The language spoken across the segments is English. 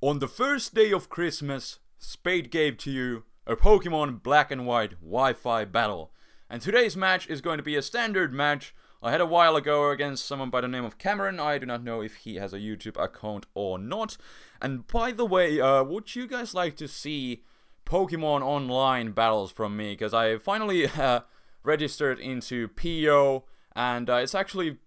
On the first day of Christmas, Spade gave to you a Pokemon Black and White Wi-Fi battle. And today's match is going to be a standard match. I had a while ago against someone by the name of Cameron. I do not know if he has a YouTube account or not. And by the way, would you guys like to see Pokemon Online battles from me? Because I finally registered into PO, and it's actually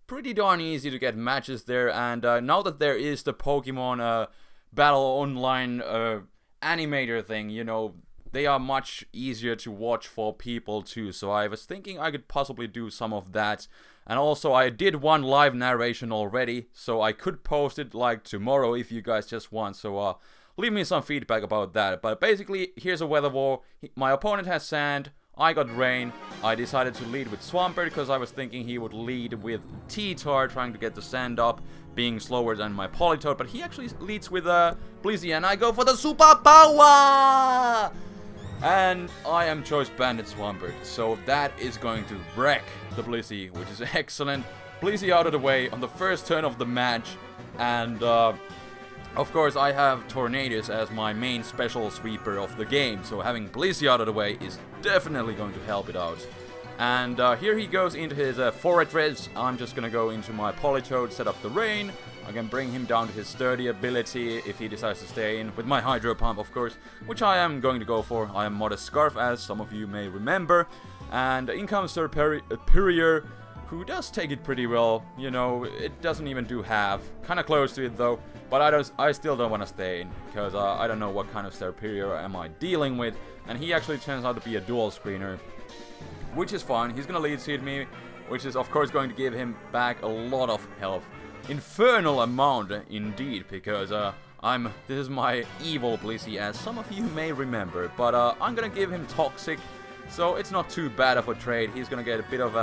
pretty darn easy to get matches there. And now that there is the Pokemon Battle Online animator thing, you know, they are much easier to watch for people too. So I was thinking I could possibly do some of that. And also I did one live narration already, so I could post it like tomorrow if you guys just want. So leave me some feedback about that. But basically, here's a weather war. My opponent has sand, I got rain. I decided to lead with Swampert because I was thinking he would lead with T-Tar, trying to get the sand up, being slower than my Politoed. But he actually leads with Blizzy, and I go for the super power! And I am Choice Bandit Swampert, so that is going to wreck the Blizzy, which is excellent. Blizzy out of the way on the first turn of the match, and of course I have Tornadus as my main special sweeper of the game, so having Blizzy out of the way is definitely going to help it out. And here he goes into his Fortress. I'm just gonna go into my Politoed, set up the rain. I can bring him down to his sturdy ability if he decides to stay in, with my Hydro Pump, of course, which I am going to go for. I am Modest Scarf, as some of you may remember. And in comes Superior, who does take it pretty well. You know, it doesn't even do half. Kind of close to it, though. But I still don't want to stay in, because I don't know what kind of Superior am I dealing with. And he actually turns out to be a dual screener, which is fine. He's going to lead seed me, which is, of course, going to give him back a lot of health. Infernal amount indeed, because this is my evil Blizzy, as some of you may remember. But I'm gonna give him Toxic, so it's not too bad of a trade. He's gonna get a bit of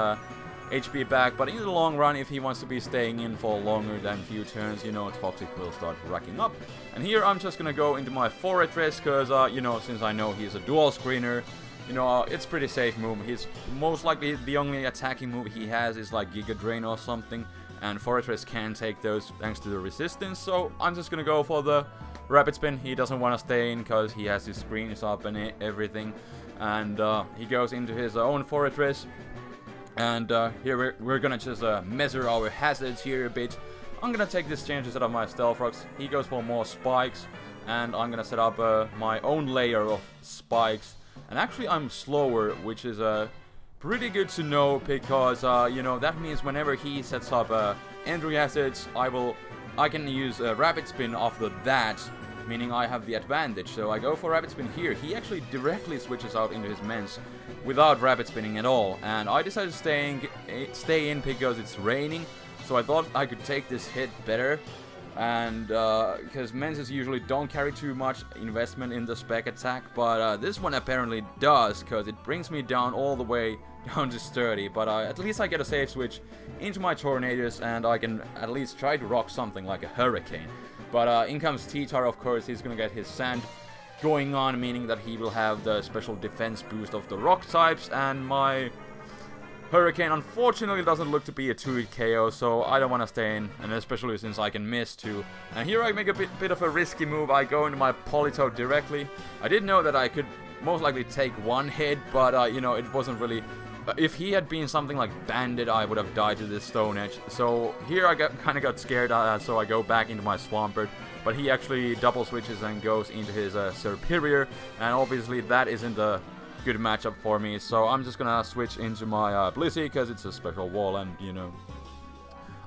HP back, but in the long run, if he wants to be staying in for longer than a few turns, you know, Toxic will start racking up. And here I'm just gonna go into my Fortress, because you know, since I know he's a dual screener, you know, it's pretty safe move. He's most likely the only attacking move he has is like Giga Drain or something. And Fortress can take those thanks to the resistance, so I'm just gonna go for the Rapid Spin. He doesn't want to stay in because he has his screens up and everything. And he goes into his own Fortress. And here we're gonna just measure our hazards here a bit. I'm gonna take this change instead of my Stealth Rocks. He goes for more spikes. And I'm gonna set up my own layer of spikes. And actually I'm slower, which is pretty good to know, because you know, that means whenever he sets up entry assets, I can use Rapid Spin off of that, meaning I have the advantage. So I go for Rapid Spin here. He actually directly switches out into his Mens without Rapid Spinning at all, and I decided to stay in because it's raining. So I thought I could take this hit better, and because Menses usually don't carry too much investment in the spec attack, but this one apparently does, because it brings me down all the way down to sturdy. But at least I get a safe switch into my Tornadus, and I can at least try to rock something like a Hurricane. But in comes T-Tar, of course. He's gonna get his sand going on, meaning that he will have the special defense boost of the rock types, and my Hurricane unfortunately doesn't look to be a 2-hit KO, so I don't want to stay in, and especially since I can miss too. And here I make a bit of a risky move. I go into my Politoed directly. I did know that I could most likely take one hit, but you know, it wasn't really. If he had been something like Bandit, I would have died to this Stone Edge. So here I kind of got scared, so I go back into my Swampert. But he actually double switches and goes into his Superior, and obviously that isn't a good matchup for me. So I'm just gonna switch into my Blizzy, because it's a special wall, and you know,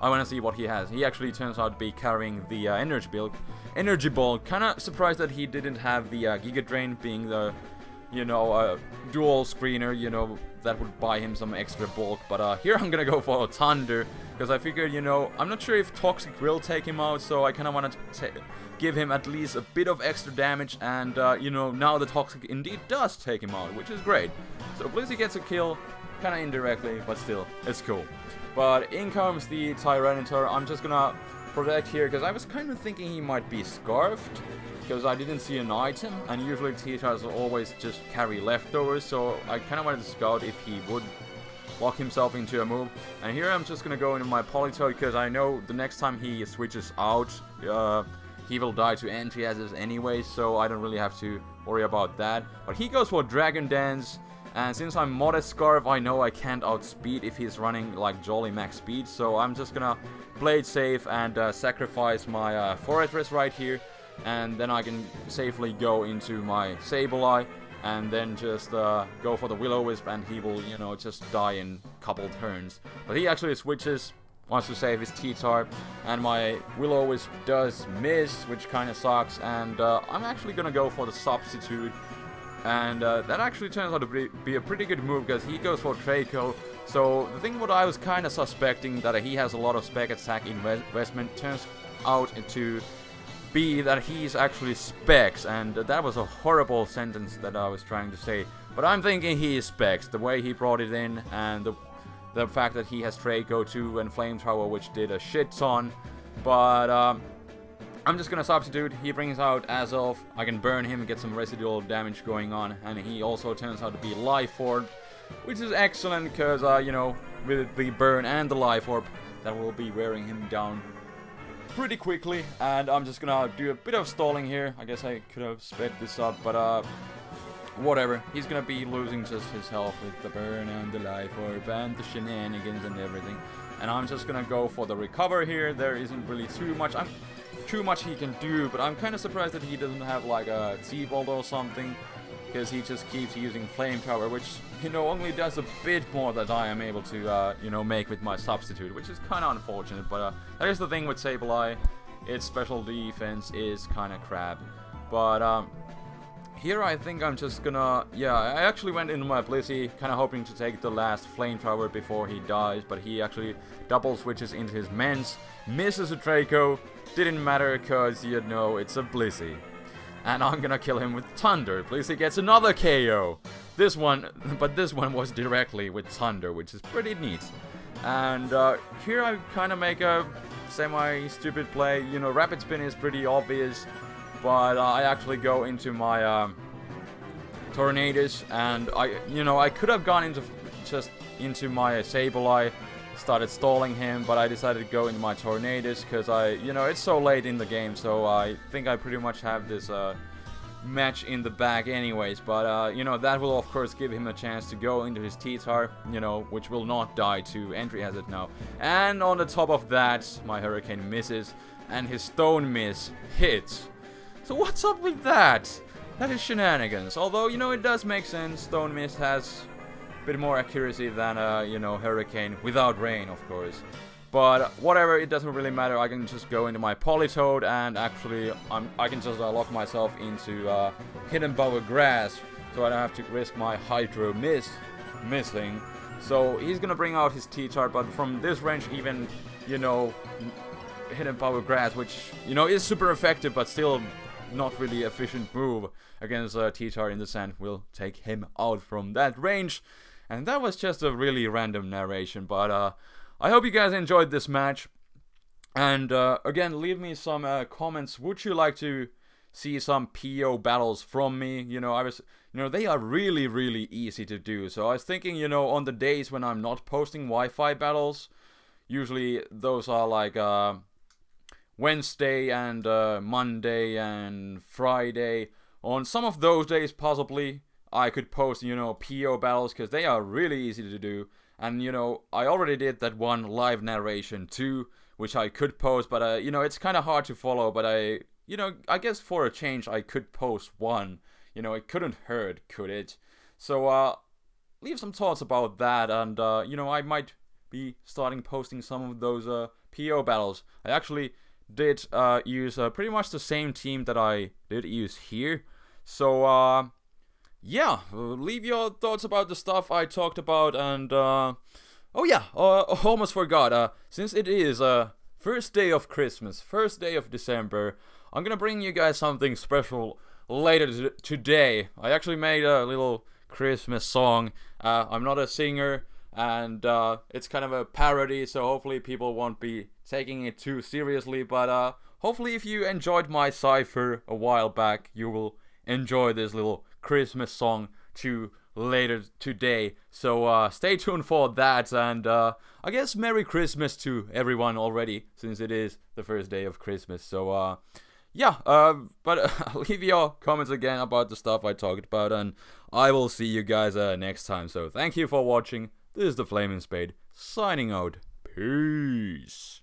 I want to see what he has. He actually turns out to be carrying the Energy Ball. Kind of surprised that he didn't have the Giga Drain, being the, you know, dual screener, you know, that would buy him some extra bulk. But here I'm gonna go for a Thunder, because I figured, you know, I'm not sure if Toxic will take him out, so I kind of want to give him at least a bit of extra damage. And you know, now the Toxic indeed does take him out, which is great. So Blizzy gets a kill, kind of indirectly, but still, it's cool. But in comes the Tyranitar. I'm just gonna protect here, because I was kind of thinking he might be Scarfed, because I didn't see an item, and usually T-Tars always just carry leftovers, so I kind of wanted to scout if he would lock himself into a move. And here I'm just gonna go into my Politoed, because I know the next time he switches out, he will die to anti-hazards anyway, so I don't really have to worry about that. But he goes for Dragon Dance, and since I'm Modest Scarf, I know I can't outspeed if he's running like Jolly max speed, so I'm just gonna play it safe and sacrifice my Fortress right here, and then I can safely go into my Sableye, and then just go for the Will-O-Wisp, and he will, you know, just die in a couple turns. But he actually switches, wants to save his T-Tar, and my Will-O-Wisp does miss, which kind of sucks, and I'm actually gonna go for the Substitute, and that actually turns out to be a pretty good move, because he goes for Draco. So the thing what I was kind of suspecting, that he has a lot of spec attack investment, turns out to be that he's actually Specs, and that was a horrible sentence that I was trying to say, but I'm thinking he is Specs, the way he brought it in, and the fact that he has Draco too and Flamethrower, which did a shit ton. But I'm just gonna Substitute. He brings out Azov. I can burn him and get some residual damage going on, and he also turns out to be Life Orb, which is excellent because you know, with the burn and the Life Orb, that will be wearing him down pretty quickly. And I'm just gonna do a bit of stalling here. I guess I could have sped this up, but whatever. He's gonna be losing just his health with the burn and the Life Orb and the shenanigans and everything. And I'm just gonna go for the recover here. There isn't really too much he can do, but I'm kind of surprised that he doesn't have like a T-Bolt or something, because he just keeps using Flamethrower, which, you know, only does a bit more that I am able to, you know, make with my Substitute, which is kind of unfortunate. But that is the thing with Sableye. Its special defense is kind of crap. But here I think I'm just gonna, yeah, I actually went into my Blissey, kind of hoping to take the last Flamethrower before he dies, but he actually double switches into his Mence, misses a Draco, didn't matter because, you know, it's a Blissey. And I'm gonna kill him with Thunder. Blissey gets another KO. This one was directly with Thunder, which is pretty neat. And here I kind of make a semi-stupid play. You know, Rapid Spin is pretty obvious, but I actually go into my Tornadus, and I could have gone into my Sableye, started stalling him, but I decided to go into my Tornadus because it's so late in the game, so I think I pretty much have this match in the bag anyways. But that will of course give him a chance to go into his T-Tar, which will not die to entry hazard now. And on the top of that, my Hurricane misses, and his Stone Miss hits. So what's up with that? That is shenanigans. Although, it does make sense. Stone Mist has a bit more accuracy than, Hurricane, without rain, of course. But whatever, it doesn't really matter. I can just go into my Politoed, and actually, I can just lock myself into Hidden Power Grass, so I don't have to risk my Hydro missing. So he's gonna bring out his T-Tar, but from this range, even, Hidden Power Grass, which, is super effective, but still not really efficient move against T-Tar in the sand, will take him out from that range. And that was just a really random narration, but I hope you guys enjoyed this match. And again, leave me some comments. Would you like to see some PO battles from me? They are really, really easy to do. So I was thinking, on the days when I'm not posting Wi-Fi battles, usually those are like Wednesday and Monday and Friday. On some of those days, possibly, I could post, PO battles, because they are really easy to do. And, I already did that one live narration too, which I could post, but, it's kind of hard to follow, but I guess for a change, I could post one. It couldn't hurt, could it? So, leave some thoughts about that, and, I might be starting posting some of those PO battles. I actually did use pretty much the same team that I did use here. So, yeah, leave your thoughts about the stuff I talked about, and, oh yeah, almost forgot, since it is, first day of Christmas, first day of December, I'm gonna bring you guys something special later today. I actually made a little Christmas song. I'm not a singer, and, it's kind of a parody, so hopefully people won't be taking it too seriously, but, hopefully if you enjoyed my cipher a while back, you will enjoy this little Christmas song too later today. So stay tuned for that, and I guess Merry Christmas to everyone already, since it is the first day of Christmas. So yeah, but leave your comments again about the stuff I talked about, and I will see you guys next time. So thank you for watching. This is the Flaming Spade signing out. Peace.